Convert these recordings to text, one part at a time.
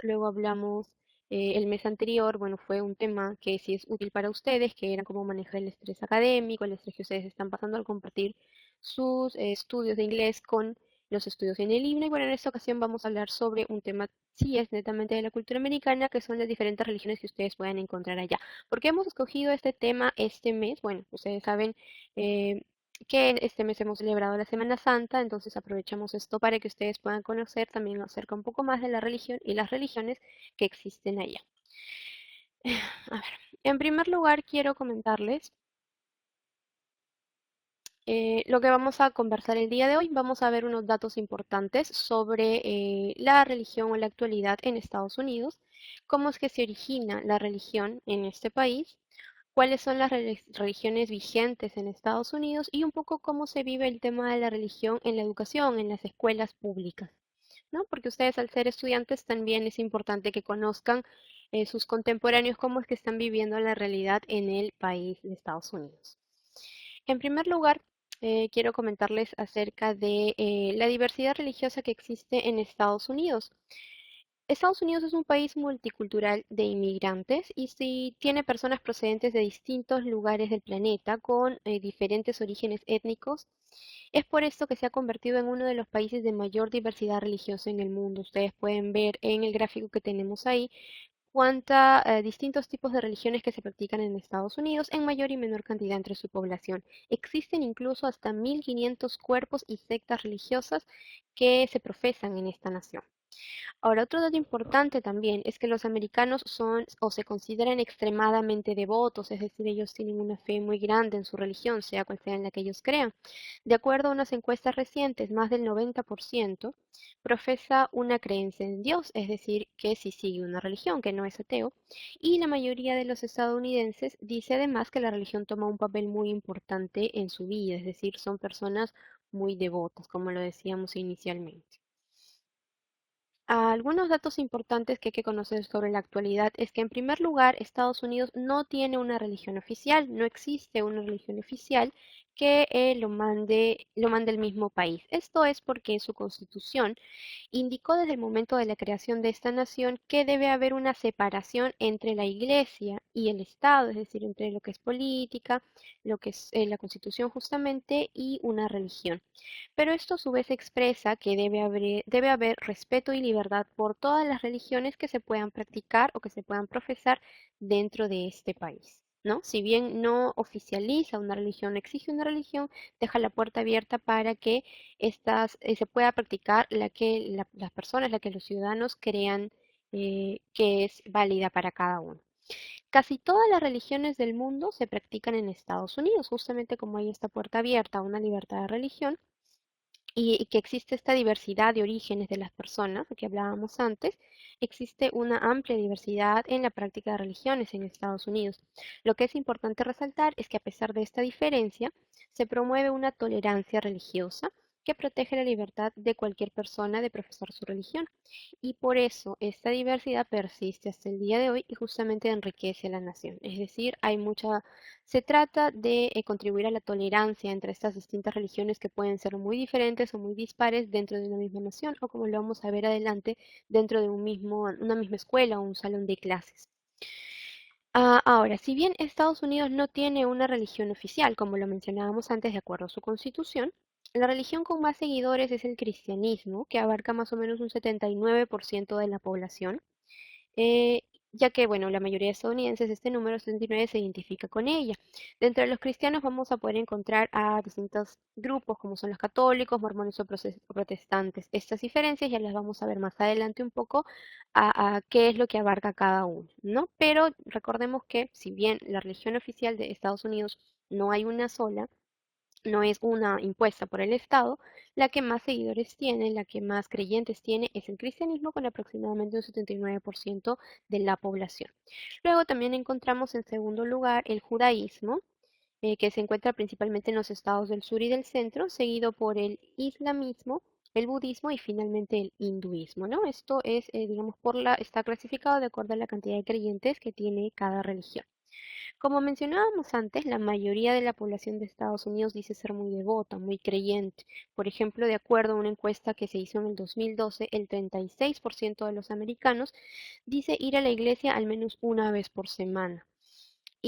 luego hablamos el mes anterior, bueno, fue un tema que sí es útil para ustedes, que era cómo manejar el estrés académico, el estrés que ustedes están pasando al compartir sus estudios de inglés con los estudios en el libro. Y bueno, en esta ocasión vamos a hablar sobre un tema, sí es netamente de la cultura americana, que son las diferentes religiones que ustedes puedan encontrar allá. ¿Por qué hemos escogido este tema este mes? Bueno, ustedes saben eh, que este mes hemos celebrado la Semana Santa, entonces aprovechamos esto para que ustedes puedan conocer también acerca un poco más de la religión y las religiones que existen allá. A ver, en primer lugar quiero comentarles lo que vamos a conversar el día de hoy. Vamos a ver unos datos importantes sobre la religión o la actualidad en Estados Unidos, cómo es que se origina la religión en este país, cuáles son las religiones vigentes en Estados Unidos y un poco cómo se vive el tema de la religión en la educación, en las escuelas públicas, ¿no? Porque ustedes al ser estudiantes también es importante que conozcan sus contemporáneos cómo es que están viviendo la realidad en el país de Estados Unidos. En primer lugar, quiero comentarles acerca de la diversidad religiosa que existe en Estados Unidos. Estados Unidos es un país multicultural de inmigrantes y sí tiene personas procedentes de distintos lugares del planeta con diferentes orígenes étnicos. Es por esto que se ha convertido en uno de los países de mayor diversidad religiosa en el mundo. Ustedes pueden ver en el gráfico que tenemos ahí cuánta distintos tipos de religiones que se practican en Estados Unidos en mayor y menor cantidad entre su población. Existen incluso hasta 1.500 cuerpos y sectas religiosas que se profesan en esta nación. Ahora, otro dato importante también es que los americanos son o se consideran extremadamente devotos, es decir, ellos tienen una fe muy grande en su religión, sea cual sea en la que ellos crean. De acuerdo a unas encuestas recientes, más del 90% profesa una creencia en Dios, es decir, que sí sigue una religión, que no es ateo, y la mayoría de los estadounidenses dice además que la religión toma un papel muy importante en su vida, es decir, son personas muy devotas, como lo decíamos inicialmente. Algunos datos importantes que hay que conocer sobre la actualidad es que en primer lugar Estados Unidos no tiene una religión oficial, no existe una religión oficial que lo mande el mismo país. Esto es porque su constitución indicó desde el momento de la creación de esta nación que debe haber una separación entre la Iglesia y el Estado, es decir, entre lo que es política, lo que es la Constitución justamente y una religión. Pero esto a su vez expresa que debe haber respeto y libertad por todas las religiones que se puedan practicar o que se puedan profesar dentro de este país, ¿no? Si bien no oficializa una religión, exige una religión, deja la puerta abierta para que estas se pueda practicar las personas, la que los ciudadanos crean que es válida para cada uno. Casi todas las religiones del mundo se practican en Estados Unidos, justamente como hay esta puerta abierta a una libertad de religión y que existe esta diversidad de orígenes de las personas, que hablábamos antes, existe una amplia diversidad en la práctica de religiones en Estados Unidos. Lo que es importante resaltar es que a pesar de esta diferencia, se promueve una tolerancia religiosa que protege la libertad de cualquier persona de profesar su religión. Y por eso esta diversidad persiste hasta el día de hoy y justamente enriquece a la nación. Es decir, se trata de contribuir a la tolerancia entre estas distintas religiones que pueden ser muy diferentes o muy dispares dentro de una misma nación, o como lo vamos a ver adelante, dentro de una misma escuela o un salón de clases. Ahora, si bien Estados Unidos no tiene una religión oficial, como lo mencionábamos antes, de acuerdo a su constitución, la religión con más seguidores es el cristianismo, que abarca más o menos un 79% de la población, eh, ya que, bueno, la mayoría de estadounidenses, este número 79 se identifica con ella. Dentro de los cristianos vamos a poder encontrar a distintos grupos, como son los católicos, mormones o protestantes. Estas diferencias ya las vamos a ver más adelante un poco a qué es lo que abarca cada uno, ¿no? Pero recordemos que si bien la religión oficial de Estados Unidos no hay una sola, no es una impuesta por el Estado, la que más seguidores tiene, la que más creyentes tiene es el cristianismo con aproximadamente un 79% de la población. Luego también encontramos en segundo lugar el judaísmo, que se encuentra principalmente en los estados del sur y del centro, seguido por el islamismo, el budismo y finalmente el hinduismo, ¿no? Esto es, digamos, está clasificado de acuerdo a la cantidad de creyentes que tiene cada religión. Como mencionábamos antes, la mayoría de la población de Estados Unidos dice ser muy devota, muy creyente. Por ejemplo, de acuerdo a una encuesta que se hizo en el 2012, el 36% de los americanos dice ir a la iglesia al menos una vez por semana.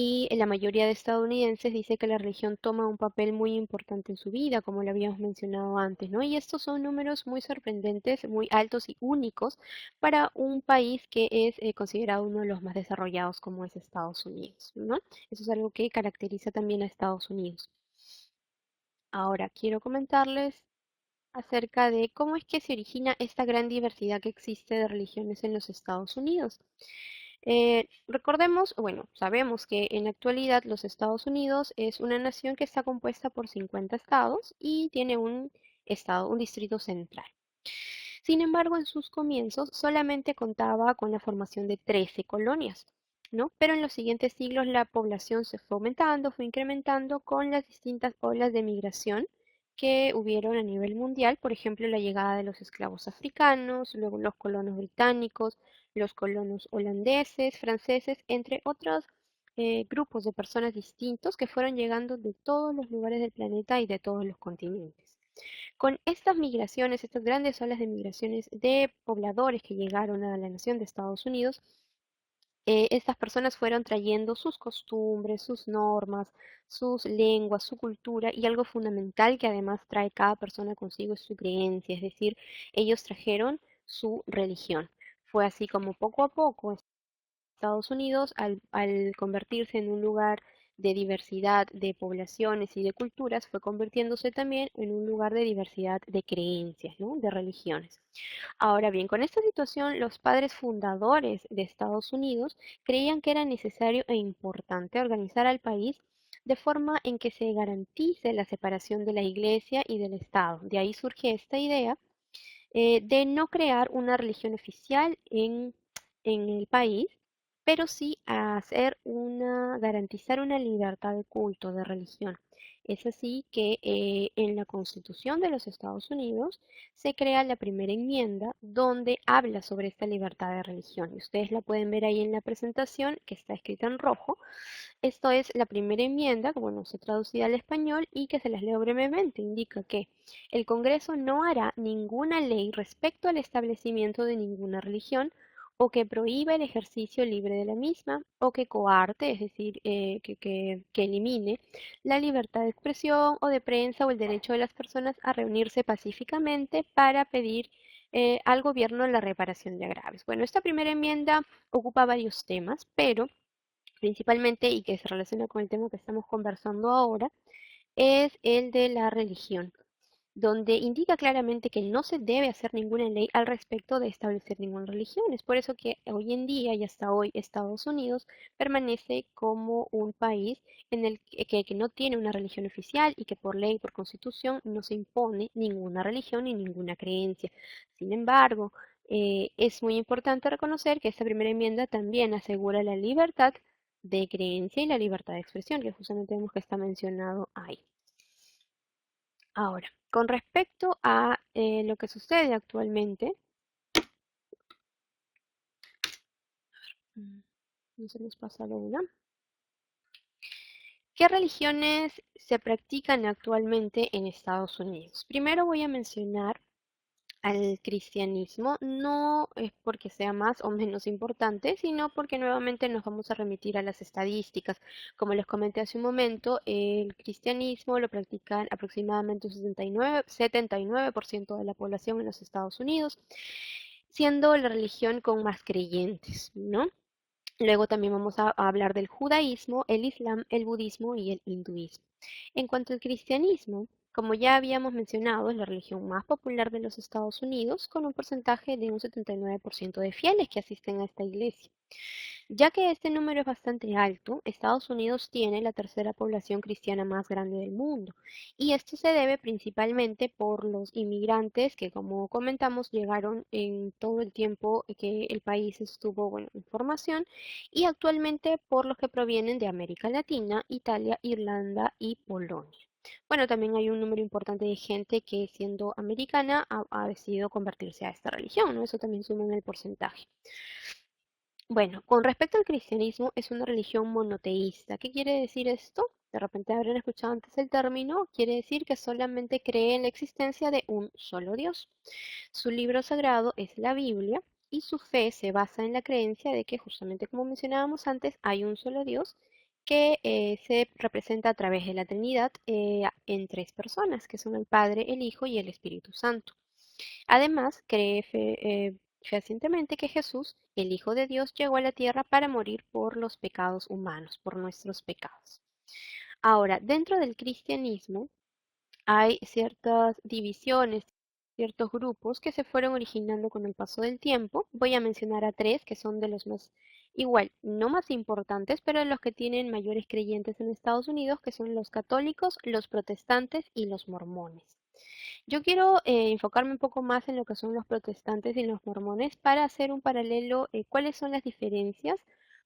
Y la mayoría de estadounidenses dice que la religión toma un papel muy importante en su vida, como lo habíamos mencionado antes, ¿no? Y estos son números muy sorprendentes, muy altos y únicos para un país que es considerado uno de los más desarrollados como es Estados Unidos, ¿no? Eso es algo que caracteriza también a Estados Unidos. Ahora, quiero comentarles acerca de cómo es que se origina esta gran diversidad que existe de religiones en los Estados Unidos. Recordemos, bueno, sabemos que en la actualidad los Estados Unidos es una nación que está compuesta por 50 estados y tiene un estado, un distrito central. Sin embargo, en sus comienzos solamente contaba con la formación de 13 colonias, ¿no? Pero en los siguientes siglos la población se fue aumentando, fue incrementando con las distintas olas de migración que hubieron a nivel mundial, por ejemplo, la llegada de los esclavos africanos, luego los colonos británicos, los colonos holandeses, franceses, entre otros grupos de personas distintos que fueron llegando de todos los lugares del planeta y de todos los continentes. Con estas migraciones, estas grandes olas de migraciones de pobladores que llegaron a la nación de Estados Unidos, estas personas fueron trayendo sus costumbres, sus normas, sus lenguas, su cultura y algo fundamental que además trae cada persona consigo es su creencia, es decir, ellos trajeron su religión. Fue así como poco a poco Estados Unidos, al convertirse en un lugar de diversidad de poblaciones y de culturas, fue convirtiéndose también en un lugar de diversidad de creencias, ¿no? De religiones. Ahora bien, con esta situación, los padres fundadores de Estados Unidos creían que era necesario e importante organizar al país de forma en que se garantice la separación de la Iglesia y del Estado. De ahí surge esta idea de no crear una religión oficial en el país, pero sí garantizar una libertad de culto, de religión. Es así que en la Constitución de los Estados Unidos se crea la primera enmienda donde habla sobre esta libertad de religión. Y ustedes la pueden ver ahí en la presentación que está escrita en rojo. Esto es la primera enmienda, que bueno, se traducida al español y que se las leo brevemente. Indica que el Congreso no hará ninguna ley respecto al establecimiento de ninguna religión o que prohíba el ejercicio libre de la misma o que coarte, es decir, que elimine la libertad de expresión o de prensa o el derecho de las personas a reunirse pacíficamente para pedir al gobierno la reparación de agravios. Bueno, esta primera enmienda ocupa varios temas, pero principalmente y que se relaciona con el tema que estamos conversando ahora, es el de la religión, donde indica claramente que no se debe hacer ninguna ley al respecto de establecer ninguna religión. Es por eso que hoy en día y hasta hoy Estados Unidos permanece como un país en el que no tiene una religión oficial y que por ley, por constitución, no se impone ninguna religión ni ninguna creencia. Sin embargo, es muy importante reconocer que esta primera enmienda también asegura la libertad de creencia y la libertad de expresión, que justamente vemos que está mencionado ahí. Ahora, con respecto a lo que sucede actualmente, mm, no se nos pasa la una. ¿Qué religiones se practican actualmente en Estados Unidos? Primero voy a mencionar al cristianismo, no es porque sea más o menos importante, sino porque nuevamente nos vamos a remitir a las estadísticas. Como les comenté hace un momento, el cristianismo lo practican aproximadamente un 79% de la población en los Estados Unidos, siendo la religión con más creyentes, ¿no? Luego también vamos a hablar del judaísmo, el islam, el budismo y el hinduismo. En cuanto al cristianismo, como ya habíamos mencionado, es la religión más popular de los Estados Unidos, con un porcentaje de un 79% de fieles que asisten a esta iglesia. Ya que este número es bastante alto, Estados Unidos tiene la tercera población cristiana más grande del mundo, y esto se debe principalmente por los inmigrantes que, como comentamos, llegaron en todo el tiempo que el país estuvo, bueno, en formación, y actualmente por los que provienen de América Latina, Italia, Irlanda y Polonia. Bueno, también hay un número importante de gente que siendo americana ha decidido convertirse a esta religión, ¿no? Eso también suma en el porcentaje. Bueno, con respecto al cristianismo, es una religión monoteísta. ¿Qué quiere decir esto? De repente habrán escuchado antes el término. Quiere decir que solamente cree en la existencia de un solo Dios. Su libro sagrado es la Biblia y su fe se basa en la creencia de que, justamente como mencionábamos antes, hay un solo Dios que se representa a través de la Trinidad en tres personas, que son el Padre, el Hijo y el Espíritu Santo. Además, cree fehacientemente que Jesús, el Hijo de Dios, llegó a la tierra para morir por los pecados humanos, por nuestros pecados. Ahora, dentro del cristianismo hay ciertas divisiones, ciertos grupos que se fueron originando con el paso del tiempo. Voy a mencionar a tres que son de los más, igual, no más importantes, pero de los que tienen mayores creyentes en Estados Unidos, que son los católicos, los protestantes y los mormones. Yo quiero enfocarme un poco más en lo que son los protestantes y los mormones para hacer un paralelo, cuáles son las diferencias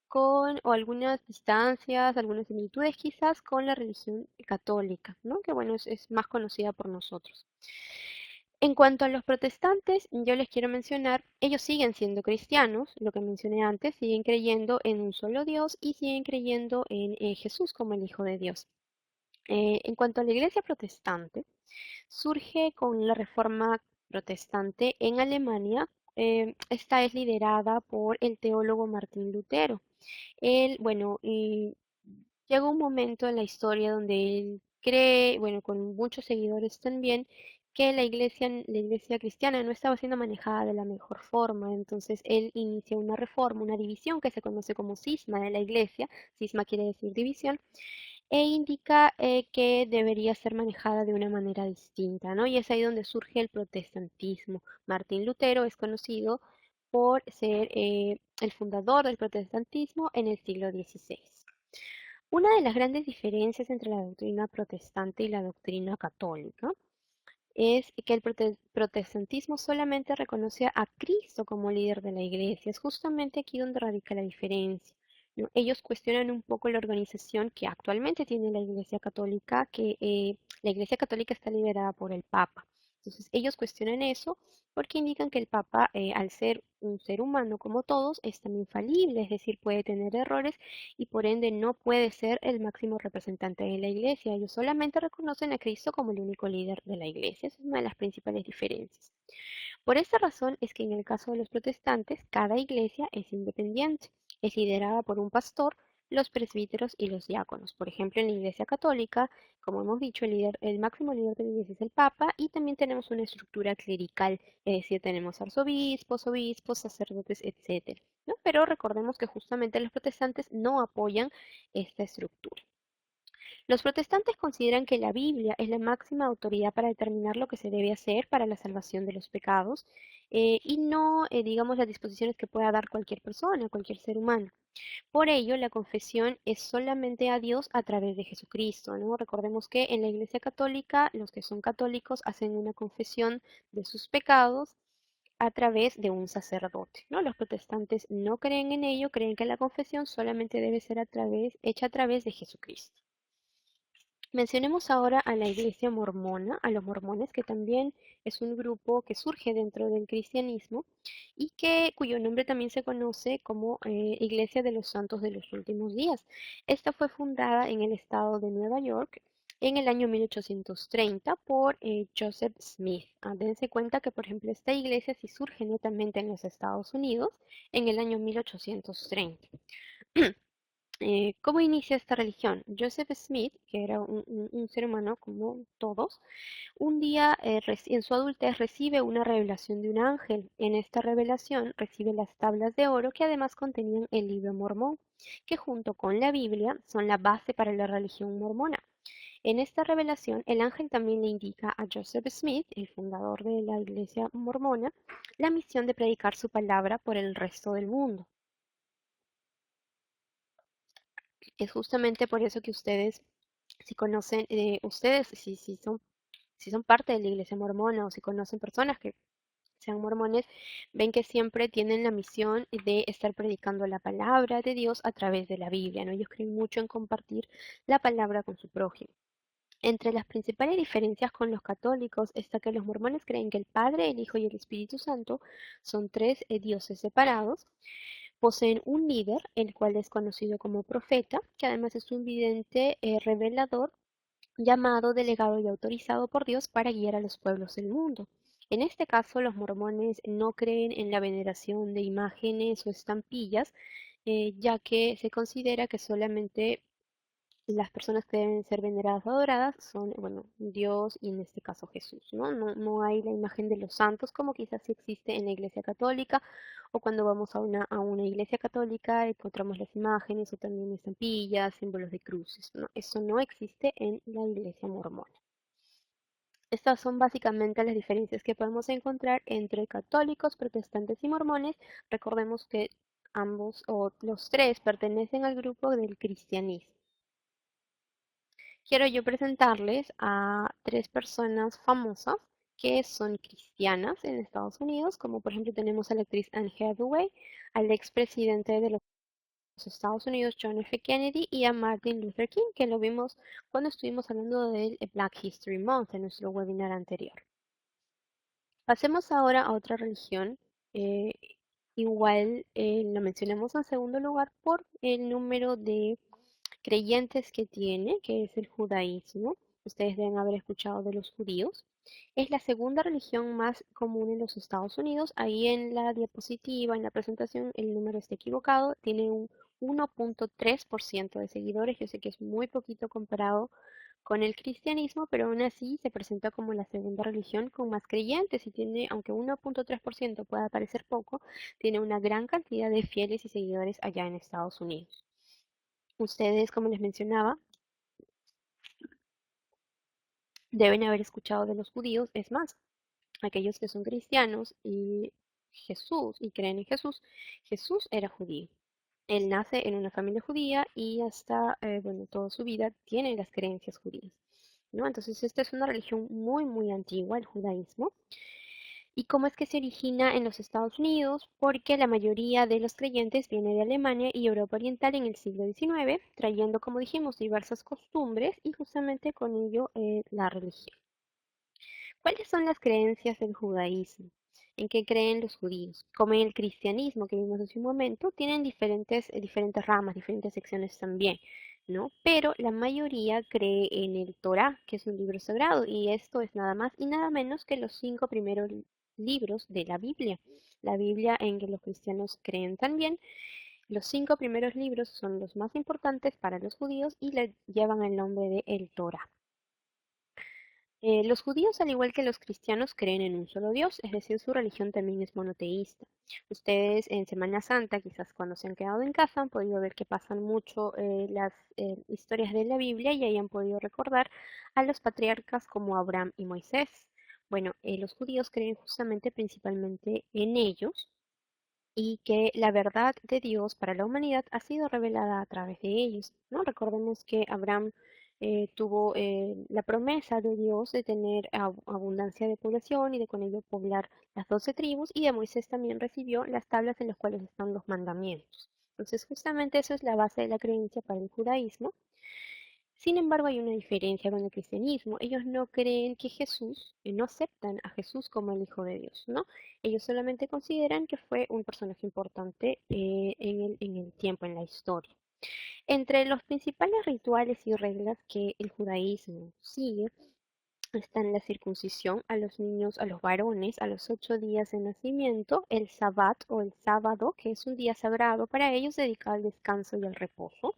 con, o algunas distancias, algunas similitudes quizás con la religión católica, ¿no? Que bueno, es más conocida por nosotros. En cuanto a los protestantes, yo les quiero mencionar, ellos siguen siendo cristianos, lo que mencioné antes, siguen creyendo en un solo Dios y siguen creyendo en Jesús como el Hijo de Dios. En cuanto a la iglesia protestante, surge con la Reforma Protestante en Alemania. Esta es liderada por el teólogo Martín Lutero. Él, bueno, y llega un momento en la historia donde él cree, bueno, con muchos seguidores también, que la iglesia cristiana no estaba siendo manejada de la mejor forma. Entonces él inicia una reforma, una división que se conoce como cisma de la iglesia. Cisma quiere decir división e indica que debería ser manejada de una manera distinta, ¿no? Y es ahí donde surge el protestantismo. Martín Lutero es conocido por ser el fundador del protestantismo en el siglo XVI. Una de las grandes diferencias entre la doctrina protestante y la doctrina católica es que el protestantismo solamente reconoce a Cristo como líder de la iglesia. Es justamente aquí donde radica la diferencia, ¿no? Ellos cuestionan un poco la organización que actualmente tiene la Iglesia Católica, que la Iglesia Católica está liderada por el Papa. Entonces ellos cuestionan eso porque indican que el Papa, al ser un ser humano como todos, es también falible, es decir, puede tener errores y por ende no puede ser el máximo representante de la Iglesia. Ellos solamente reconocen a Cristo como el único líder de la Iglesia. Esa es una de las principales diferencias. Por esta razón es que en el caso de los protestantes, cada iglesia es independiente, es liderada por un pastor, los presbíteros y los diáconos. Por ejemplo, en la Iglesia Católica, como hemos dicho, el máximo líder de la Iglesia es el Papa y también tenemos una estructura clerical, es decir, tenemos arzobispos, obispos, sacerdotes, etcétera, ¿no? Pero recordemos que justamente los protestantes no apoyan esta estructura. Los protestantes consideran que la Biblia es la máxima autoridad para determinar lo que se debe hacer para la salvación de los pecados y no, digamos, las disposiciones que pueda dar cualquier persona, cualquier ser humano. Por ello, la confesión es solamente a Dios a través de Jesucristo, ¿no? Recordemos que en la Iglesia Católica, los que son católicos hacen una confesión de sus pecados a través de un sacerdote, ¿no? Los protestantes no creen en ello, creen que la confesión solamente debe ser hecha a través de Jesucristo. Mencionemos ahora a la iglesia mormona, a los mormones, que también es un grupo que surge dentro del cristianismo y cuyo nombre también se conoce como Iglesia de los Santos de los Últimos Días. Esta fue fundada en el estado de Nueva York en el año 1830 por Joseph Smith. Dense cuenta que, por ejemplo, esta iglesia sí surge netamente en los Estados Unidos en el año 1830. ¿Cómo inicia esta religión? Joseph Smith, que era un ser humano como todos, un día en su adultez recibe una revelación de un ángel. En esta revelación recibe las tablas de oro que además contenían el libro mormón, que junto con la Biblia son la base para la religión mormona. En esta revelación, el ángel también le indica a Joseph Smith, el fundador de la iglesia mormona, la misión de predicar su palabra por el resto del mundo. Es justamente por eso que ustedes, si conocen, si son parte de la iglesia mormona o si conocen personas que sean mormones, ven que siempre tienen la misión de estar predicando la palabra de Dios a través de la Biblia, ¿no? Ellos creen mucho en compartir la palabra con su prójimo. Entre las principales diferencias con los católicos está que los mormones creen que el Padre, el Hijo y el Espíritu Santo son tres dioses separados, Poseen un líder, el cual es conocido como profeta, que además es un vidente revelador llamado, delegado y autorizado por Dios para guiar a los pueblos del mundo. En este caso, los mormones no creen en la veneración de imágenes o estampillas, ya que se considera que solamente las personas que deben ser veneradas o adoradas son, bueno, Dios y en este caso Jesús, ¿no? No hay la imagen de los santos como quizás sí existe en la Iglesia Católica, o cuando vamos a una iglesia católica encontramos las imágenes o también estampillas, símbolos de cruces, ¿no? Eso no existe en la Iglesia mormona. Estas son básicamente las diferencias que podemos encontrar entre católicos, protestantes y mormones. Recordemos que ambos o los tres pertenecen al grupo del cristianismo. Quiero yo presentarles a tres personas famosas que son cristianas en Estados Unidos, como por ejemplo tenemos a la actriz Anne Hathaway, al expresidente de los Estados Unidos John F. Kennedy y a Martin Luther King, que lo vimos cuando estuvimos hablando del Black History Month en nuestro webinar anterior. Pasemos ahora a otra religión. eh, Igual la mencionamos en segundo lugar por el número de creyentes que tiene, que es el judaísmo. Ustedes deben haber escuchado de los judíos. Es la segunda religión más común en los Estados Unidos. Ahí en la diapositiva, en la presentación, el número está equivocado. Tiene un 1.3% de seguidores. Yo sé que es muy poquito comparado con el cristianismo, pero aún así se presenta como la segunda religión con más creyentes y tiene, aunque 1.3% pueda parecer poco, tiene una gran cantidad de fieles y seguidores allá en Estados Unidos. Ustedes, como les mencionaba, deben haber escuchado de los judíos, es más, aquellos que son cristianos y Jesús y creen en Jesús, Jesús era judío. Él nace en una familia judía y hasta, bueno, toda su vida tiene las creencias judías, ¿no? Entonces, esta es una religión muy, muy antigua, el judaísmo. ¿Y cómo es que se origina en los Estados Unidos? Porque la mayoría de los creyentes viene de Alemania y Europa Oriental en el siglo XIX, trayendo, como dijimos, diversas costumbres y justamente con ello la religión. ¿Cuáles son las creencias del judaísmo? ¿En qué creen los judíos? Como en el cristianismo que vimos hace un momento, tienen diferentes ramas, diferentes secciones también, ¿no? Pero la mayoría cree en el Torá, que es un libro sagrado, y esto es nada más y nada menos que los 5 primeros libros de la Biblia. La Biblia en que los cristianos creen también. Los 5 primeros libros son los más importantes para los judíos y le llevan el nombre de el Torá. Los judíos, al igual que los cristianos, creen en un solo Dios, es decir, su religión también es monoteísta. Ustedes en Semana Santa, quizás cuando se han quedado en casa, han podido ver que pasan mucho las historias de la Biblia y hayan podido recordar a los patriarcas como Abraham y Moisés. Bueno, los judíos creen justamente principalmente en ellos y que la verdad de Dios para la humanidad ha sido revelada a través de ellos, ¿no? Recordemos que Abraham tuvo la promesa de Dios de tener abundancia de población y de con ello poblar las 12 tribus, y de Moisés también recibió las tablas en las cuales están los mandamientos. Entonces, justamente eso es la base de la creencia para el judaísmo. Sin embargo, hay una diferencia con el cristianismo. Ellos no creen que Jesús, no aceptan a Jesús como el Hijo de Dios, ¿no? Ellos solamente consideran que fue un personaje importante en el tiempo, en la historia. Entre los principales rituales y reglas que el judaísmo sigue están la circuncisión a los niños, a los varones, a los 8 días de nacimiento, el sabbat o el sábado, que es un día sagrado para ellos dedicado al descanso y al reposo,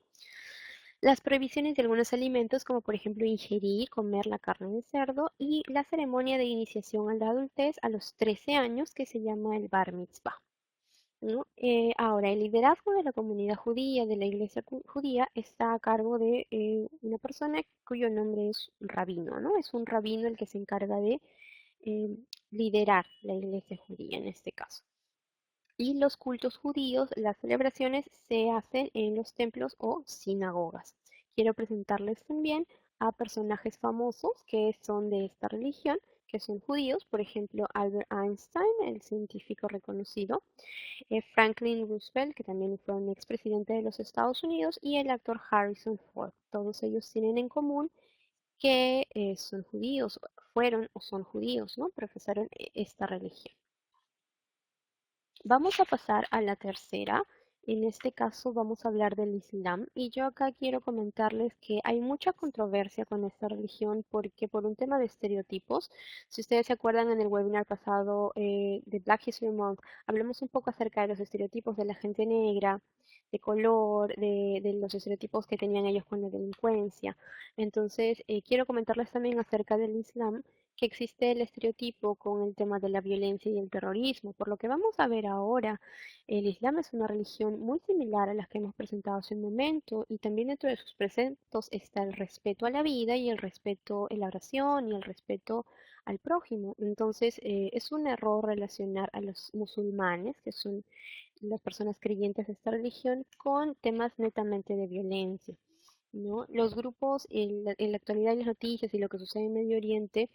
las prohibiciones de algunos alimentos, como por ejemplo ingerir, comer la carne de cerdo, y la ceremonia de iniciación a la adultez a los 13 años, que se llama el Bar Mitzvah, ¿no? Ahora, el liderazgo de la comunidad judía, de la iglesia judía, está a cargo de una persona cuyo nombre es rabino, ¿no? Es un rabino el que se encarga de eh, liderar la iglesia judía en este caso. Y los cultos judíos, las celebraciones se hacen en los templos o sinagogas. Quiero presentarles también a personajes famosos que son de esta religión, que son judíos, por ejemplo, Albert Einstein, el científico reconocido, Franklin Roosevelt, que también fue un expresidente de los Estados Unidos, y el actor Harrison Ford. Todos ellos tienen en común que son judíos, fueron o son judíos, ¿no? Profesaron esta religión. Vamos a pasar a la tercera En este caso vamos a hablar del Islam y yo acá quiero comentarles que hay mucha controversia con esta religión porque por un tema de estereotipos, si ustedes se acuerdan en el webinar pasado de Black History Month, hablamos un poco acerca de los estereotipos de la gente negra, de color, de los estereotipos que tenían ellos con la delincuencia. Entonces, quiero comentarles también acerca del Islam que existe el estereotipo con el tema de la violencia y el terrorismo. Por lo que vamos a ver ahora, el Islam es una religión muy similar a las que hemos presentado hace un momento y también dentro de sus preceptos está el respeto a la vida y el respeto a la oración y el respeto al prójimo. Entonces, es un error relacionar a los musulmanes, que son las personas creyentes de esta religión, con temas netamente de violencia, ¿no? Los grupos en la actualidad de las noticias y lo que sucede en Medio Oriente,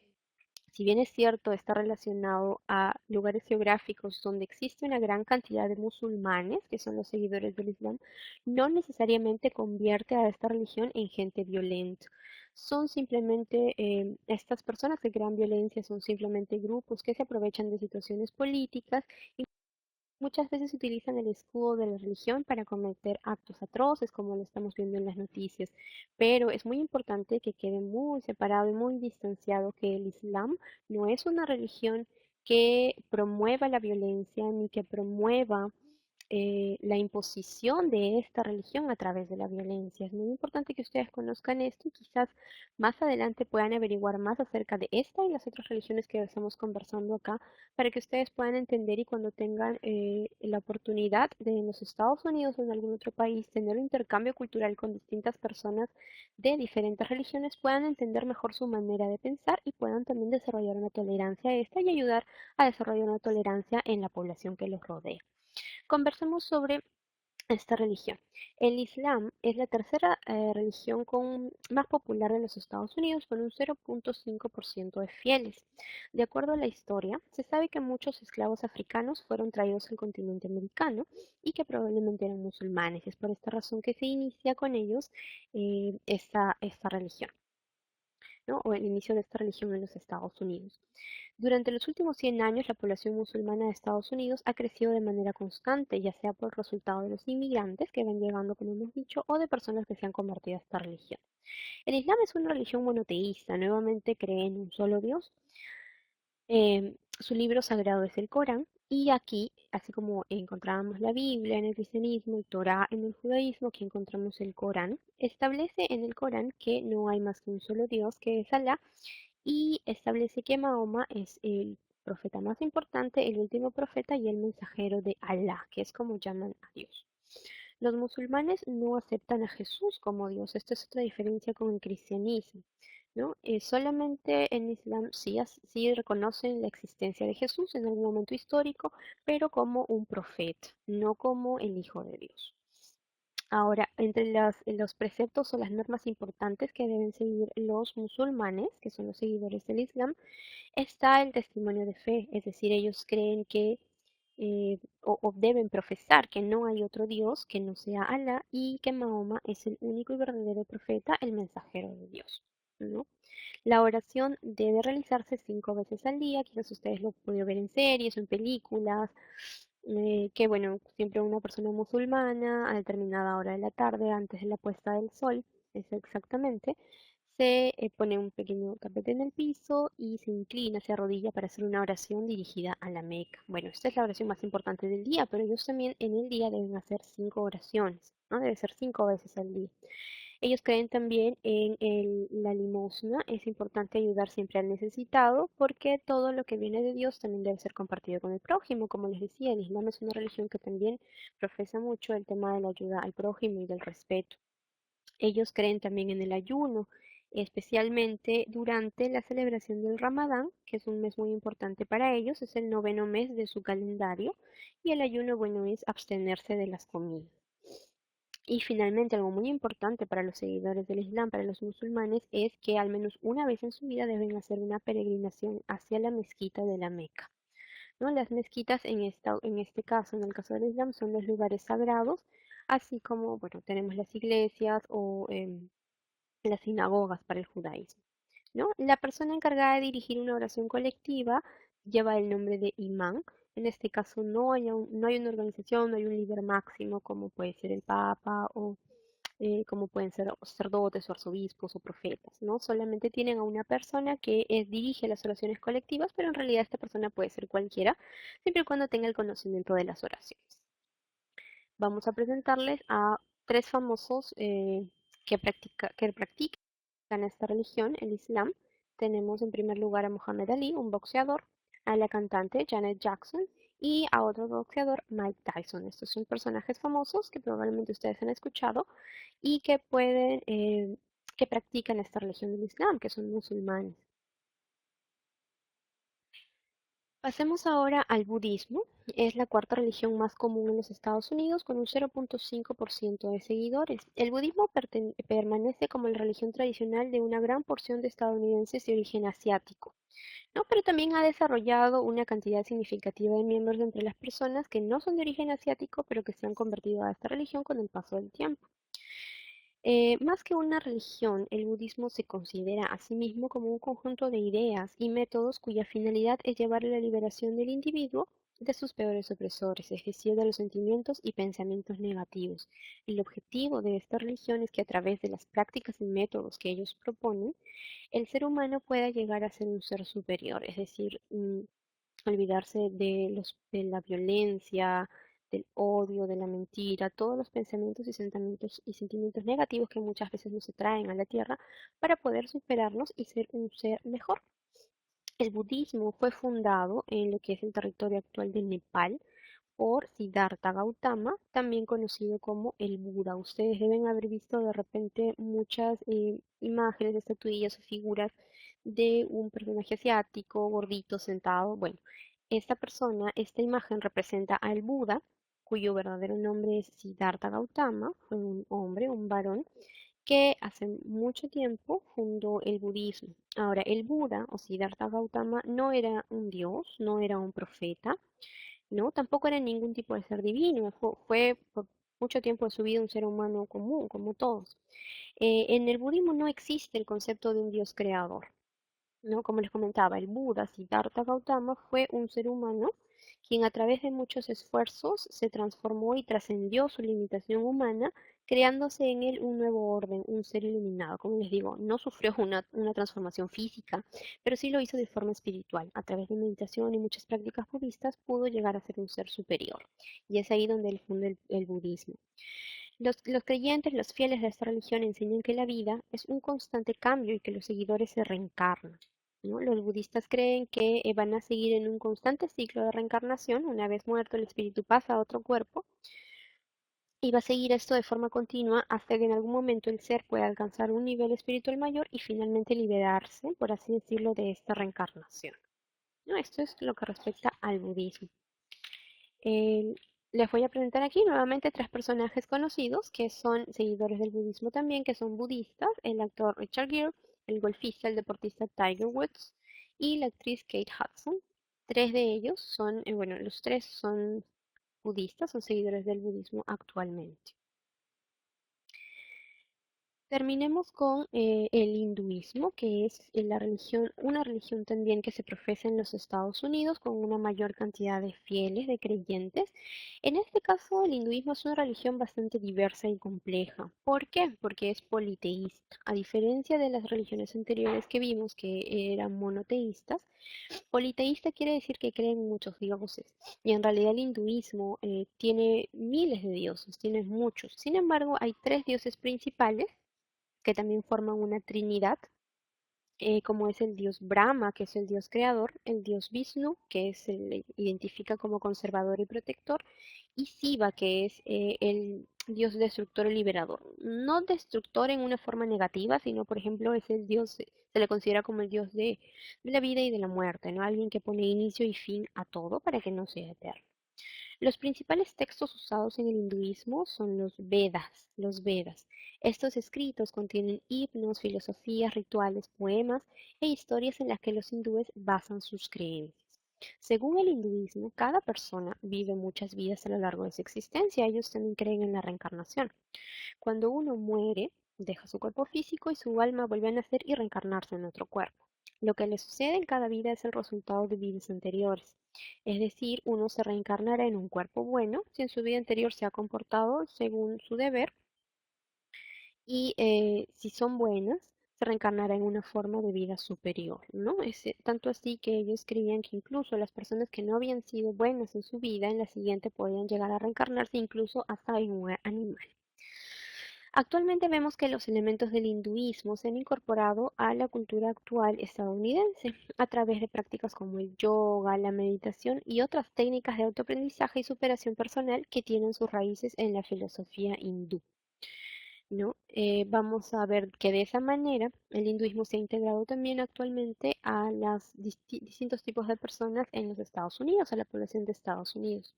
si bien es cierto, está relacionado a lugares geográficos donde existe una gran cantidad de musulmanes, que son los seguidores del Islam, no necesariamente convierte a esta religión en gente violenta. Son simplemente, estas personas que crean violencia son simplemente grupos que se aprovechan de situaciones políticas y muchas veces utilizan el escudo de la religión para cometer actos atroces, como lo estamos viendo en las noticias. Pero es muy importante que quede muy separado y muy distanciado que el Islam no es una religión que promueva la violencia ni que promueva la imposición de esta religión a través de la violencia. Es muy importante que ustedes conozcan esto y quizás más adelante puedan averiguar más acerca de esta y las otras religiones que estamos conversando acá para que ustedes puedan entender y cuando tengan la oportunidad de en los Estados Unidos o en algún otro país tener un intercambio cultural con distintas personas de diferentes religiones puedan entender mejor su manera de pensar y puedan también desarrollar una tolerancia a esta y ayudar a desarrollar una tolerancia en la población que los rodea. Conversemos sobre esta religión. El Islam es la tercera religión más popular de los Estados Unidos con un 0.5% de fieles. De acuerdo a la historia, se sabe que muchos esclavos africanos fueron traídos al continente americano y que probablemente eran musulmanes. Es por esta razón que se inicia con ellos esta religión, ¿no? O el inicio de esta religión en los Estados Unidos. Durante los últimos 100 años, la población musulmana de Estados Unidos ha crecido de manera constante, ya sea por resultado de los inmigrantes que van llegando, como hemos dicho, o de personas que se han convertido a esta religión. El Islam es una religión monoteísta, nuevamente cree en un solo Dios. Su libro sagrado es el Corán, y aquí, así como encontrábamos la Biblia en el cristianismo, el Torá en el judaísmo, aquí encontramos el Corán, establece en el Corán que no hay más que un solo Dios, que es Alá, y establece que Mahoma es el profeta más importante, el último profeta y el mensajero de Alá, que es como llaman a Dios. Los musulmanes no aceptan a Jesús como Dios. Esta es otra diferencia con el cristianismo, ¿no? Solamente en Islam sí reconocen la existencia de Jesús en algún momento histórico, pero como un profeta, no como el Hijo de Dios. Ahora, entre los preceptos o las normas importantes que deben seguir los musulmanes, que son los seguidores del Islam, está el testimonio de fe, es decir, ellos creen que o deben profesar que no hay otro Dios que no sea Alá y que Mahoma es el único y verdadero profeta, el mensajero de Dios, ¿no? La oración debe realizarse 5 veces al día, quizás ustedes lo pueden ver en series o en películas, que bueno, siempre una persona musulmana a determinada hora de la tarde, antes de la puesta del sol, es exactamente, se pone un pequeño tapete en el piso y se inclina, se arrodilla para hacer una oración dirigida a la Meca. Bueno, esta es la oración más importante del día, pero ellos también en el día deben hacer 5 oraciones, ¿no? Debe ser 5 veces al día. Ellos creen también en la limosna. Es importante ayudar siempre al necesitado porque todo lo que viene de Dios también debe ser compartido con el prójimo. Como les decía, el Islam es una religión que también profesa mucho el tema de la ayuda al prójimo y del respeto. Ellos creen también en el ayuno, especialmente durante la celebración del Ramadán, que es un mes muy importante para ellos, es el noveno mes de su calendario, y el ayuno, bueno, es abstenerse de las comidas. Y finalmente, algo muy importante para los seguidores del Islam, para los musulmanes, es que al menos una vez en su vida deben hacer una peregrinación hacia la mezquita de la Meca, ¿no? Las mezquitas en este caso, en el caso del Islam, son los lugares sagrados, así como, bueno, tenemos las iglesias o las sinagogas para el judaísmo, ¿no? La persona encargada de dirigir una oración colectiva lleva el nombre de imán. En este caso no hay una organización, no hay un líder máximo como puede ser el Papa o como pueden ser sacerdotes o arzobispos o profetas, ¿no? Solamente tienen a una persona que dirige las oraciones colectivas, pero en realidad esta persona puede ser cualquiera, siempre y cuando tenga el conocimiento de las oraciones. Vamos a presentarles a tres famosos que practican esta religión, el Islam. Tenemos en primer lugar a Muhammad Ali, un boxeador, a la cantante Janet Jackson y a otro boxeador, Mike Tyson. Estos son personajes famosos que probablemente ustedes han escuchado y que practican esta religión del Islam, que son musulmanes. Pasemos ahora al budismo. Es la cuarta religión más común en los Estados Unidos con un 0.5% de seguidores. El budismo permanece como la religión tradicional de una gran porción de estadounidenses de origen asiático, ¿no? Pero también ha desarrollado una cantidad significativa de miembros entre las personas que no son de origen asiático, pero que se han convertido a esta religión con el paso del tiempo. Más que una religión, el budismo se considera a sí mismo como un conjunto de ideas y métodos cuya finalidad es llevar a la liberación del individuo de sus peores opresores, es decir, de los sentimientos y pensamientos negativos. El objetivo de esta religión es que a través de las prácticas y métodos que ellos proponen, el ser humano pueda llegar a ser un ser superior, es decir, olvidarse de la violencia, del odio, de la mentira, todos los pensamientos y sentimientos negativos que muchas veces nos traen a la tierra para poder superarlos y ser un ser mejor. El budismo fue fundado en lo que es el territorio actual de Nepal por Siddhartha Gautama, también conocido como el Buda. Ustedes deben haber visto de repente muchas imágenes, estatuillas o figuras de un personaje asiático, gordito, sentado. Bueno, esta imagen representa al Buda, cuyo verdadero nombre es Siddhartha Gautama, fue un hombre, un varón, que hace mucho tiempo fundó el budismo. Ahora, el Buda o Siddhartha Gautama no era un dios, no era un profeta, ¿no? Tampoco era ningún tipo de ser divino, fue por mucho tiempo de su vida un ser humano común, como todos. En el budismo no existe el concepto de un dios creador, ¿no? Como les comentaba, el Buda Siddhartha Gautama fue un ser humano quien a través de muchos esfuerzos se transformó y trascendió su limitación humana, creándose en él un nuevo orden, un ser iluminado. Como les digo, no sufrió una transformación física, pero sí lo hizo de forma espiritual. A través de meditación y muchas prácticas budistas pudo llegar a ser un ser superior. Y es ahí donde él funda el budismo. Los creyentes, los fieles de esta religión enseñan que la vida es un constante cambio y que los seguidores se reencarnan, ¿no? Los budistas creen que van a seguir en un constante ciclo de reencarnación. Una vez muerto, el espíritu pasa a otro cuerpo y va a seguir esto de forma continua hasta que en algún momento el ser pueda alcanzar un nivel espiritual mayor y finalmente liberarse, por así decirlo, de esta reencarnación, ¿no? Esto es lo que respecta al budismo. Eh, Les voy a presentar aquí nuevamente tres personajes conocidos que son seguidores del budismo también, que son budistas: el actor Richard Gere, el golfista, el deportista Tiger Woods y la actriz Kate Hudson. Tres de ellos son, bueno, los tres son budistas, son seguidores del budismo actualmente. Terminemos con el hinduismo, que es una religión también que se profesa en los Estados Unidos con una mayor cantidad de fieles, de creyentes. En este caso, el hinduismo es una religión bastante diversa y compleja. ¿Por qué? Porque es politeísta. A diferencia de las religiones anteriores que vimos que eran monoteístas, politeísta quiere decir que creen en muchos dioses. Y en realidad el hinduismo tiene miles de dioses, tiene muchos. Sin embargo, hay tres dioses principales que también forman una trinidad, como es el dios Brahma, que es el dios creador, el dios Vishnu, que se identifica como conservador y protector, y Shiva, que es el dios destructor y liberador. No destructor en una forma negativa, sino, por ejemplo, es el dios, se le considera como el dios de la vida y de la muerte, ¿no? Alguien que pone inicio y fin a todo para que no sea eterno. Los principales textos usados en el hinduismo son los Vedas, los Vedas. Estos escritos contienen himnos, filosofías, rituales, poemas e historias en las que los hindúes basan sus creencias. Según el hinduismo, cada persona vive muchas vidas a lo largo de su existencia. Ellos también creen en la reencarnación. Cuando uno muere, deja su cuerpo físico y su alma vuelve a nacer y reencarnarse en otro cuerpo. Lo que le sucede en cada vida es el resultado de vidas anteriores. Es decir, uno se reencarnará en un cuerpo bueno si en su vida anterior se ha comportado según su deber y si son buenas, se reencarnará en una forma de vida superior, ¿no? Es tanto así que ellos creían que incluso las personas que no habían sido buenas en su vida, en la siguiente podían llegar a reencarnarse incluso hasta en un animal. Actualmente vemos que los elementos del hinduismo se han incorporado a la cultura actual estadounidense a través de prácticas como el yoga, la meditación y otras técnicas de autoaprendizaje y superación personal que tienen sus raíces en la filosofía hindú. ¿No? Vamos a ver que de esa manera el hinduismo se ha integrado también actualmente a los distintos tipos de personas en los Estados Unidos, a la población de Estados Unidos.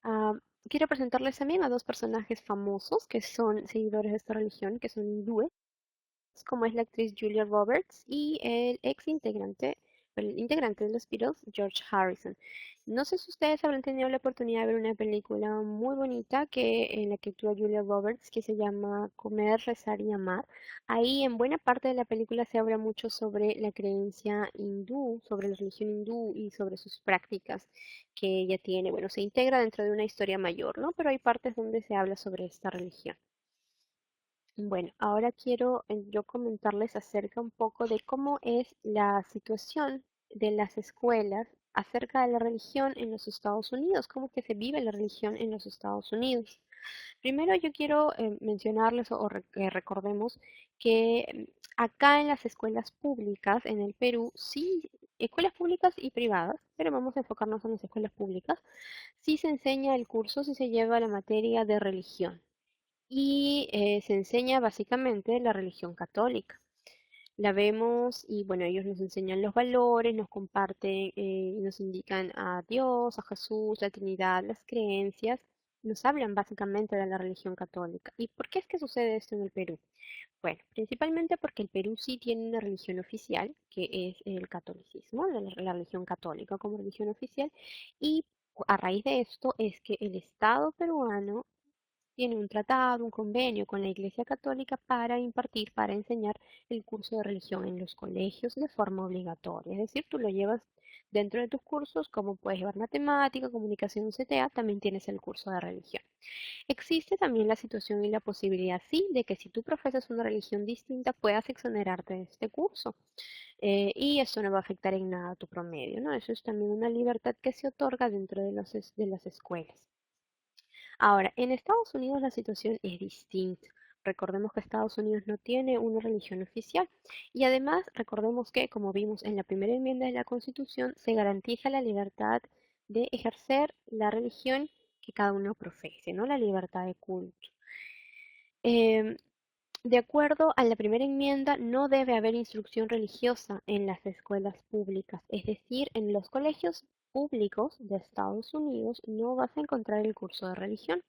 Ah, quiero presentarles también a dos personajes famosos que son seguidores de esta religión, que son hindúes, como es la actriz Julia Roberts y el integrante de los Beatles, George Harrison. No sé si ustedes habrán tenido la oportunidad de ver una película muy bonita en la que actúa Julia Roberts, que se llama Comer, Rezar y Amar. Ahí en buena parte de la película se habla mucho sobre la creencia hindú, sobre la religión hindú y sobre sus prácticas que ella tiene. Bueno, se integra dentro de una historia mayor, ¿no? Pero hay partes donde se habla sobre esta religión. Bueno, ahora quiero yo comentarles acerca un poco de cómo es la situación de las escuelas acerca de la religión en los Estados Unidos, cómo es que se vive la religión en los Estados Unidos. Primero yo quiero mencionarles que recordemos que acá en las escuelas públicas en el Perú, sí, escuelas públicas y privadas, pero vamos a enfocarnos en las escuelas públicas, sí se enseña el curso, sí se lleva la materia de religión y se enseña básicamente la religión católica. La vemos y bueno, ellos nos enseñan los valores, nos comparten, nos indican a Dios, a Jesús, la Trinidad, las creencias, nos hablan básicamente de la religión católica. ¿Y por qué es que sucede esto en el Perú? Bueno, principalmente porque el Perú sí tiene una religión oficial, que es el catolicismo, la religión católica como religión oficial, y a raíz de esto es que el Estado peruano tiene un tratado, un convenio con la Iglesia Católica para impartir, para enseñar el curso de religión en los colegios de forma obligatoria. Es decir, tú lo llevas dentro de tus cursos, como puedes llevar matemática, comunicación, CTA, también tienes el curso de religión. Existe también la situación y la posibilidad, sí, de que si tú profesas una religión distinta, puedas exonerarte de este curso. Y eso no va a afectar en nada tu promedio, ¿no? Eso es también una libertad que se otorga dentro de las escuelas. Ahora, en Estados Unidos la situación es distinta. Recordemos que Estados Unidos no tiene una religión oficial y además recordemos que, como vimos en la primera enmienda de la Constitución, se garantiza la libertad de ejercer la religión que cada uno profese, ¿no? La libertad de culto. Em, de acuerdo a la primera enmienda, no debe haber instrucción religiosa en las escuelas públicas, es decir, en los colegios públicos de Estados Unidos no vas a encontrar el curso de religión.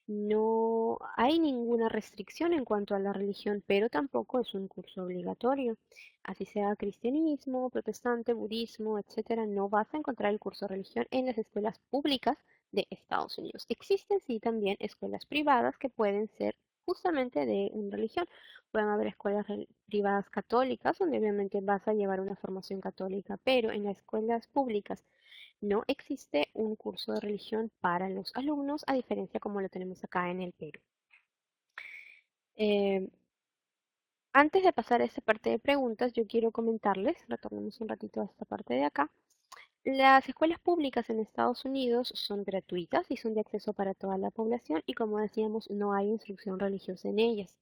No hay ninguna restricción en cuanto a la religión, pero tampoco es un curso obligatorio. Así sea cristianismo, protestante, budismo, etcétera, no vas a encontrar el curso de religión en las escuelas públicas de Estados Unidos. Existen sí también escuelas privadas que pueden ser justamente de una religión. Pueden haber escuelas privadas católicas donde obviamente vas a llevar una formación católica, pero en las escuelas públicas no existe un curso de religión para los alumnos, a diferencia como lo tenemos acá en el Perú. Eh, Antes de pasar a esta parte de preguntas, yo quiero comentarles, retornemos un ratito a esta parte de acá. Las escuelas públicas en Estados Unidos son gratuitas y son de acceso para toda la población y como decíamos, no hay instrucción religiosa en ellas.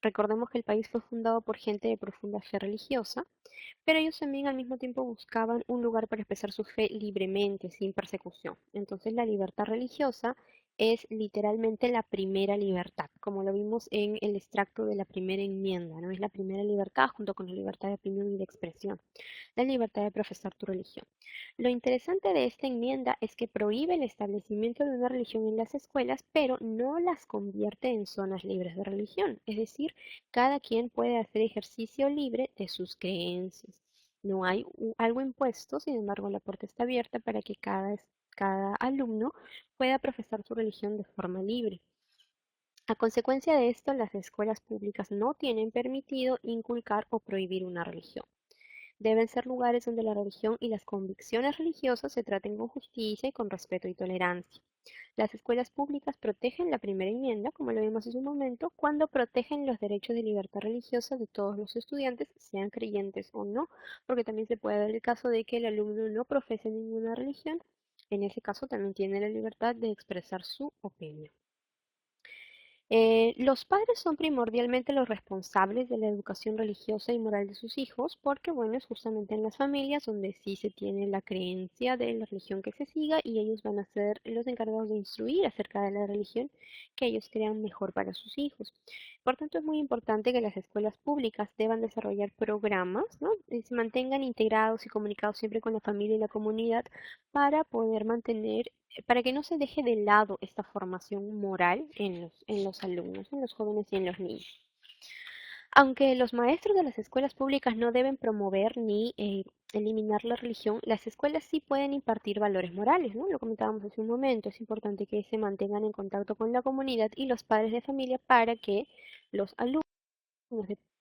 Recordemos que el país fue fundado por gente de profunda fe religiosa, pero ellos también al mismo tiempo buscaban un lugar para expresar su fe libremente, sin persecución. Entonces la libertad religiosa es literalmente la primera libertad, como lo vimos en el extracto de la primera enmienda, ¿no? Es la primera libertad junto con la libertad de opinión y de expresión, la libertad de profesar tu religión. Lo interesante de esta enmienda es que prohíbe el establecimiento de una religión en las escuelas, pero no las convierte en zonas libres de religión. Es decir, cada quien puede hacer ejercicio libre de sus creencias. No hay algo impuesto, sin embargo, la puerta está abierta para que cada alumno pueda profesar su religión de forma libre. A consecuencia de esto, las escuelas públicas no tienen permitido inculcar o prohibir una religión. Deben ser lugares donde la religión y las convicciones religiosas se traten con justicia y con respeto y tolerancia. Las escuelas públicas protegen la primera enmienda, como lo vimos hace un momento, cuando protegen los derechos de libertad religiosa de todos los estudiantes, sean creyentes o no, porque también se puede dar el caso de que el alumno no profese ninguna religión. En ese caso también tiene la libertad de expresar su opinión. Los padres son primordialmente los responsables de la educación religiosa y moral de sus hijos, porque bueno, es justamente en las familias donde sí se tiene la creencia de la religión que se siga y ellos van a ser los encargados de instruir acerca de la religión que ellos crean mejor para sus hijos. Por tanto, es muy importante que las escuelas públicas deban desarrollar programas, ¿no? Y se mantengan integrados y comunicados siempre con la familia y la comunidad para poder mantener para que no se deje de lado esta formación moral en los alumnos, en los jóvenes y en los niños. Aunque los maestros de las escuelas públicas no deben promover ni eliminar la religión, las escuelas sí pueden impartir valores morales, ¿no? Lo comentábamos hace un momento, es importante que se mantengan en contacto con la comunidad y los padres de familia para que los alumnos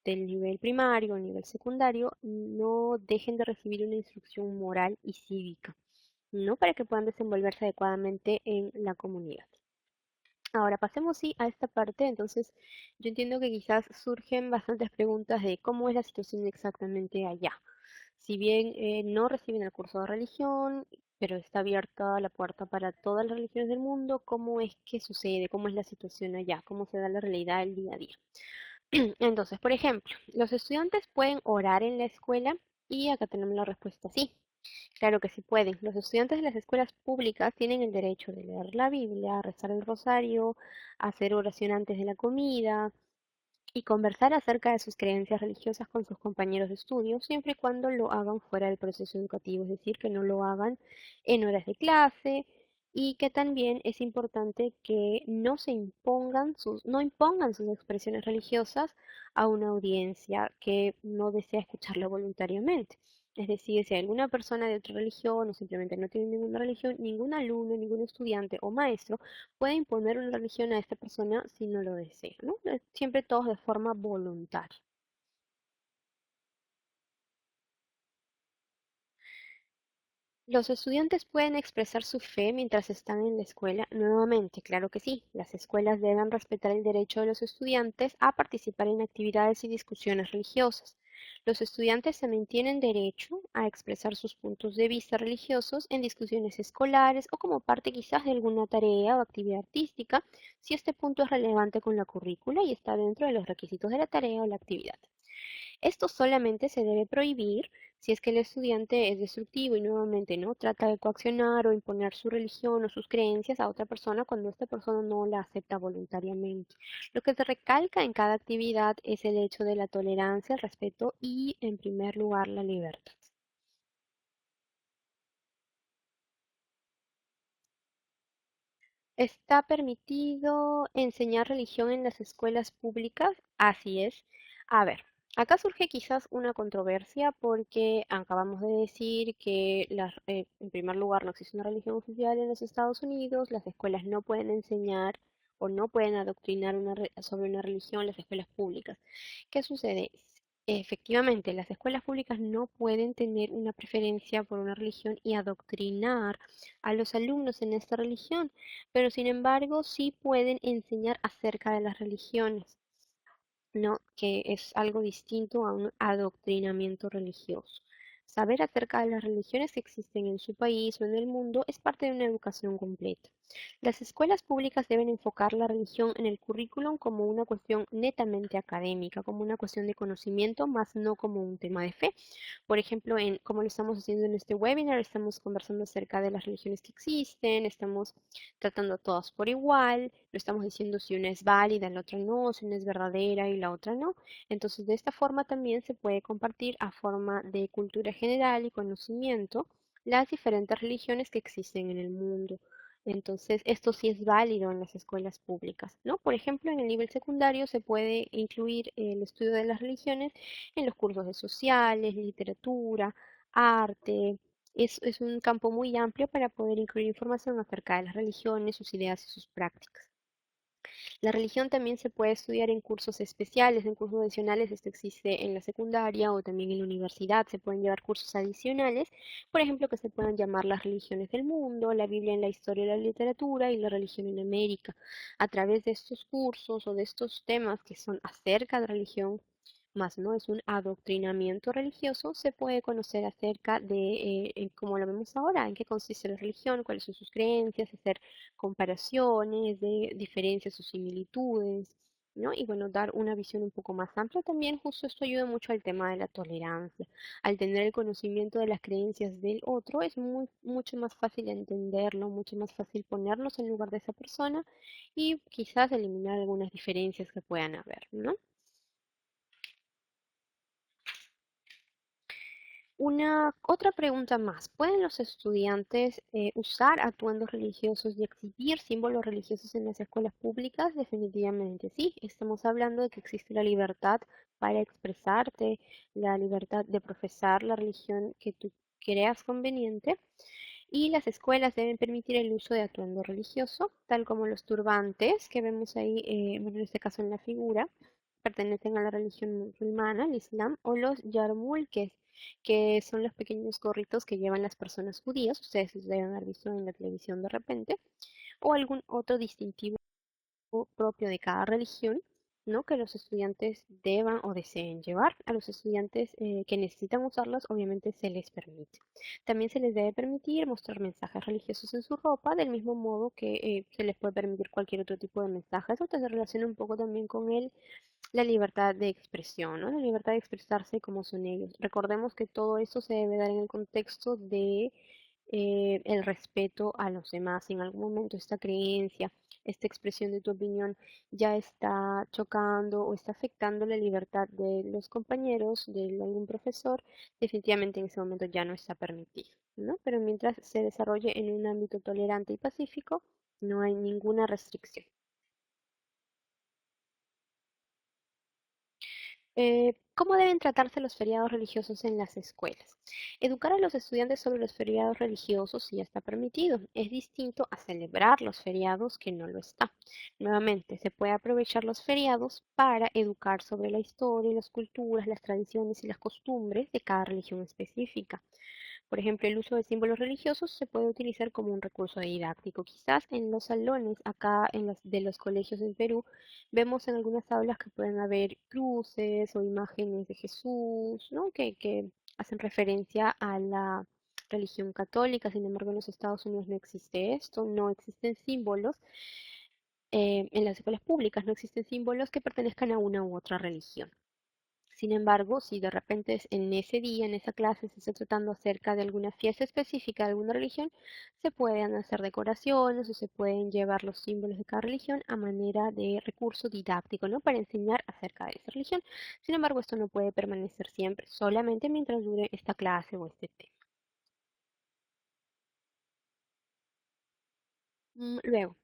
del nivel primario o nivel secundario no dejen de recibir una instrucción moral y cívica, ¿no? Para que puedan desenvolverse adecuadamente en la comunidad. Ahora pasemos sí a esta parte, entonces yo entiendo que quizás surgen bastantes preguntas de cómo es la situación exactamente allá. Si bien no reciben el curso de religión, pero está abierta la puerta para todas las religiones del mundo, ¿cómo es que sucede? ¿Cómo es la situación allá? ¿Cómo se da la realidad del día a día? Entonces, por ejemplo, los estudiantes pueden orar en la escuela y acá tenemos la respuesta sí. Claro que sí pueden. Los estudiantes de las escuelas públicas tienen el derecho de leer la Biblia, rezar el rosario, hacer oración antes de la comida y conversar acerca de sus creencias religiosas con sus compañeros de estudio, siempre y cuando lo hagan fuera del proceso educativo, es decir, que no lo hagan en horas de clase y que también es importante que no impongan sus expresiones religiosas a una audiencia que no desea escucharlo voluntariamente. Es decir, si alguna persona de otra religión o simplemente no tiene ninguna religión, ningún alumno, ningún estudiante o maestro puede imponer una religión a esta persona si no lo desea, ¿no? Siempre todos de forma voluntaria. ¿Los estudiantes pueden expresar su fe mientras están en la escuela? Nuevamente, claro que sí. Las escuelas deben respetar el derecho de los estudiantes a participar en actividades y discusiones religiosas. Los estudiantes también tienen derecho a expresar sus puntos de vista religiosos en discusiones escolares o como parte quizás de alguna tarea o actividad artística, si este punto es relevante con la currícula y está dentro de los requisitos de la tarea o la actividad. Esto solamente se debe prohibir si es que el estudiante es destructivo y nuevamente no trata de coaccionar o imponer su religión o sus creencias a otra persona cuando esta persona no la acepta voluntariamente. Lo que se recalca en cada actividad es el hecho de la tolerancia, el respeto y, en primer lugar, la libertad. ¿Está permitido enseñar religión en las escuelas públicas? Así es. A ver, acá surge quizás una controversia porque acabamos de decir que en primer lugar no existe una religión oficial en los Estados Unidos, las escuelas no pueden enseñar o no pueden adoctrinar sobre una religión, las escuelas públicas. ¿Qué sucede? Efectivamente, las escuelas públicas no pueden tener una preferencia por una religión y adoctrinar a los alumnos en esta religión, pero sin embargo sí pueden enseñar acerca de las religiones, ¿no? Que es algo distinto a un adoctrinamiento religioso. Saber acerca de las religiones que existen en su país o en el mundo es parte de una educación completa. Las escuelas públicas deben enfocar la religión en el currículum como una cuestión netamente académica, como una cuestión de conocimiento, más no como un tema de fe. Por ejemplo, como lo estamos haciendo en este webinar, estamos conversando acerca de las religiones que existen, estamos tratando a todas por igual, no estamos diciendo si una es válida, la otra no, si una es verdadera y la otra no. Entonces, de esta forma también se puede compartir a forma de cultura general y conocimiento las diferentes religiones que existen en el mundo. Entonces, esto sí es válido en las escuelas públicas, ¿no? Por ejemplo, en el nivel secundario se puede incluir el estudio de las religiones en los cursos de sociales, literatura, arte. Es un campo muy amplio para poder incluir información acerca de las religiones, sus ideas y sus prácticas. La religión también se puede estudiar en cursos especiales, en cursos adicionales. Esto existe en la secundaria o también en la universidad. Se pueden llevar cursos adicionales, por ejemplo, que se puedan llamar las religiones del mundo, la Biblia en la historia y la literatura y la religión en América. A través de estos cursos o de estos temas que son acerca de religión, más no es un adoctrinamiento religioso, se puede conocer acerca de, como lo vemos ahora, en qué consiste la religión, cuáles son sus creencias, hacer comparaciones de diferencias o similitudes, ¿no? Y bueno, dar una visión un poco más amplia también, justo esto ayuda mucho al tema de la tolerancia. Al tener el conocimiento de las creencias del otro, es mucho más fácil entenderlo, mucho más fácil ponernos en lugar de esa persona y quizás eliminar algunas diferencias que puedan haber, ¿no? Una otra pregunta más. ¿Pueden los estudiantes usar atuendos religiosos y exhibir símbolos religiosos en las escuelas públicas? Definitivamente sí. Estamos hablando de que existe la libertad para expresarte, la libertad de profesar la religión que tú creas conveniente. Y las escuelas deben permitir el uso de atuendo religioso, tal como los turbantes que vemos ahí, bueno, en este caso en la figura, pertenecen a la religión musulmana, al Islam, o los yarmulkes, que son los pequeños gorritos que llevan las personas judías, ustedes los deben haber visto en la televisión de repente, o algún otro distintivo propio de cada religión, ¿no? Que los estudiantes deban o deseen llevar. A los estudiantes que necesitan usarlas, obviamente se les permite. También se les debe permitir mostrar mensajes religiosos en su ropa, del mismo modo que se les puede permitir cualquier otro tipo de mensaje. Eso se relaciona un poco también con la libertad de expresión, ¿no? La libertad de expresarse como son ellos. Recordemos que todo esto se debe dar en el contexto de el respeto a los demás. Si en algún momento esta creencia, esta expresión de tu opinión ya está chocando o está afectando la libertad de los compañeros, de algún profesor, definitivamente en ese momento ya no está permitido, ¿no? Pero mientras se desarrolle en un ámbito tolerante y pacífico, no hay ninguna restricción. ¿Cómo deben tratarse los feriados religiosos en las escuelas? Educar a los estudiantes sobre los feriados religiosos sí está permitido. Es distinto a celebrar los feriados que no lo está. Nuevamente, se puede aprovechar los feriados para educar sobre la historia, las culturas, las tradiciones y las costumbres de cada religión específica. Por ejemplo, el uso de símbolos religiosos se puede utilizar como un recurso didáctico. Quizás en los salones acá de los colegios en Perú vemos en algunas aulas que pueden haber cruces o imágenes de Jesús, ¿no? Que hacen referencia a la religión católica. Sin embargo, en los Estados Unidos no existe esto, no existen símbolos. En las escuelas públicas no existen símbolos que pertenezcan a una u otra religión. Sin embargo, si de repente en ese día, en esa clase, se está tratando acerca de alguna fiesta específica de alguna religión, se pueden hacer decoraciones o se pueden llevar los símbolos de cada religión a manera de recurso didáctico, ¿no? Para enseñar acerca de esa religión. Sin embargo, esto no puede permanecer siempre, solamente mientras dure esta clase o este tema. Luego,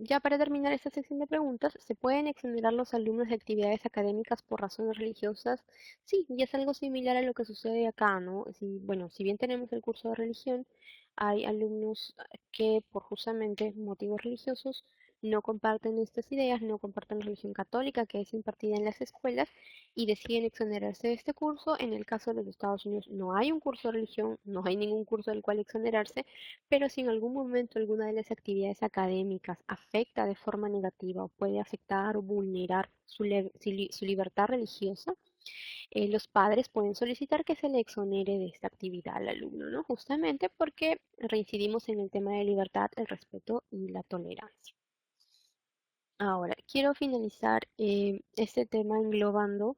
ya para terminar esta sección de preguntas, ¿se pueden exonerar los alumnos de actividades académicas por razones religiosas? Sí, y es algo similar a lo que sucede acá, ¿no? Si, bueno, si bien tenemos el curso de religión, hay alumnos que por justamente motivos religiosos no comparten estas ideas, no comparten la religión católica que es impartida en las escuelas y deciden exonerarse de este curso. En el caso de los Estados Unidos no hay un curso de religión, no hay ningún curso del cual exonerarse, pero si en algún momento alguna de las actividades académicas afecta de forma negativa o puede afectar o vulnerar su libertad religiosa, los padres pueden solicitar que se le exonere de esta actividad al alumno, ¿no? Justamente porque reincidimos en el tema de libertad, el respeto y la tolerancia. Ahora, quiero finalizar este tema englobando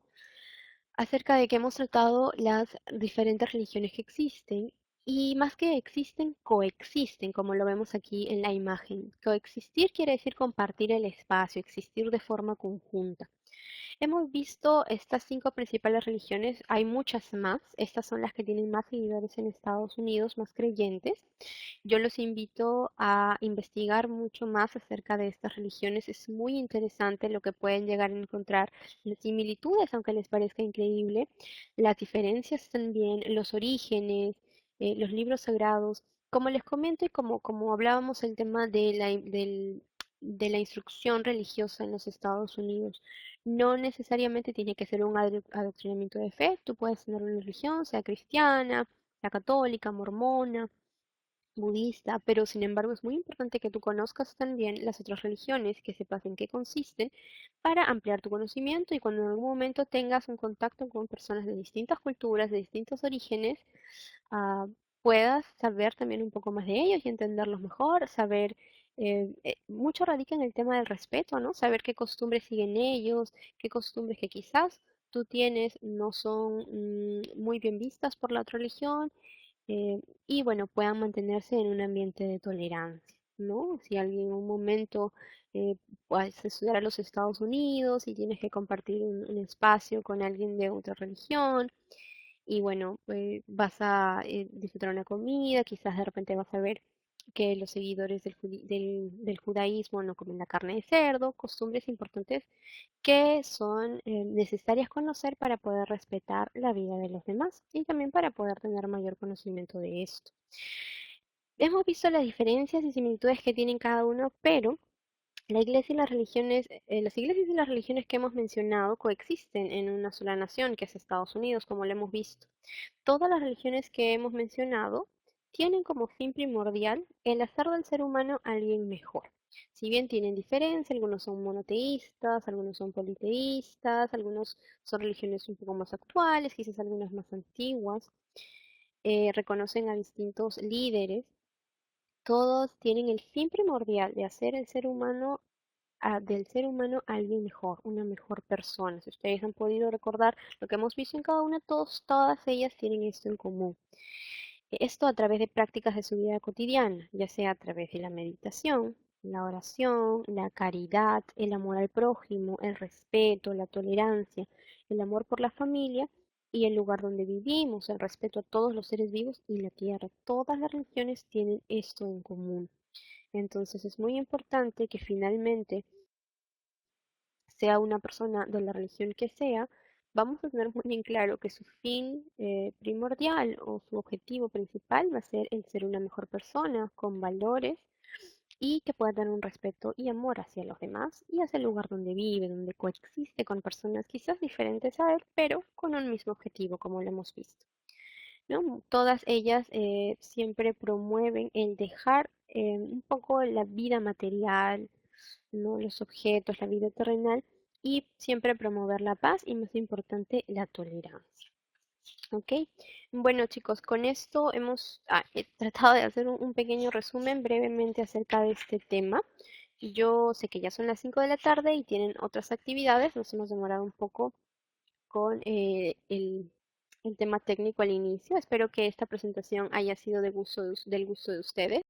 acerca de que hemos tratado las diferentes religiones que existen y más que existen, coexisten, como lo vemos aquí en la imagen. Coexistir quiere decir compartir el espacio, existir de forma conjunta. Hemos visto estas cinco principales religiones, hay muchas más, estas son las que tienen más seguidores en Estados Unidos, más creyentes. Yo los invito a investigar mucho más acerca de estas religiones, es muy interesante lo que pueden llegar a encontrar, las similitudes, aunque les parezca increíble, las diferencias también, los orígenes, los libros sagrados. Como les comento y como hablábamos el tema de de la instrucción religiosa en los Estados Unidos. No necesariamente tiene que ser un adoctrinamiento de fe. Tú puedes tener una religión, sea cristiana, sea católica, mormona, budista, pero sin embargo es muy importante que tú conozcas también las otras religiones, que sepas en qué consisten, para ampliar tu conocimiento y cuando en algún momento tengas un contacto con personas de distintas culturas, de distintos orígenes, ah, puedas saber también un poco más de ellos y entenderlos mejor, saber, mucho radica en el tema del respeto, ¿no? Saber qué costumbres siguen ellos, qué costumbres que quizás tú tienes no son muy bien vistas por la otra religión, y bueno, puedan mantenerse en un ambiente de tolerancia, ¿no? Si alguien en un momento puedes estudiar a los Estados Unidos y tienes que compartir un espacio con alguien de otra religión, y bueno, vas a disfrutar una comida, quizás de repente vas a ver que los seguidores del judaísmo no comen la carne de cerdo, costumbres importantes que son necesarias conocer para poder respetar la vida de los demás y también para poder tener mayor conocimiento de esto. Hemos visto las diferencias y similitudes que tienen cada uno, pero la iglesia y las religiones, las iglesias y las religiones que hemos mencionado coexisten en una sola nación, que es Estados Unidos, como lo hemos visto. Todas las religiones que hemos mencionado tienen como fin primordial el hacer del ser humano alguien mejor. Si bien tienen diferencia, algunos son monoteístas, algunos son politeístas, algunos son religiones un poco más actuales, quizás algunas más antiguas, reconocen a distintos líderes, todos tienen el fin primordial de hacer el ser humano del ser humano alguien mejor, una mejor persona. Si ustedes han podido recordar lo que hemos visto en cada una, todas ellas tienen esto en común. Esto a través de prácticas de su vida cotidiana, ya sea a través de la meditación, la oración, la caridad, el amor al prójimo, el respeto, la tolerancia, el amor por la familia y el lugar donde vivimos, el respeto a todos los seres vivos y la tierra. Todas las religiones tienen esto en común. Entonces es muy importante que finalmente sea una persona de la religión que sea, vamos a tener muy bien claro que su fin primordial o su objetivo principal va a ser el ser una mejor persona con valores y que pueda tener un respeto y amor hacia los demás y hacia el lugar donde vive, donde coexiste con personas quizás diferentes a él, pero con un mismo objetivo, como lo hemos visto, ¿no? Todas ellas siempre promueven el dejar un poco la vida material, ¿no? Los objetos, la vida terrenal y siempre promover la paz y más importante la tolerancia. ¿Ok? Bueno chicos, con esto hemos he tratado de hacer un pequeño resumen brevemente acerca de este tema. Yo sé que ya son las 5 de la tarde y tienen otras actividades, nos hemos demorado un poco con el tema técnico al inicio. Espero que esta presentación haya sido del gusto de ustedes.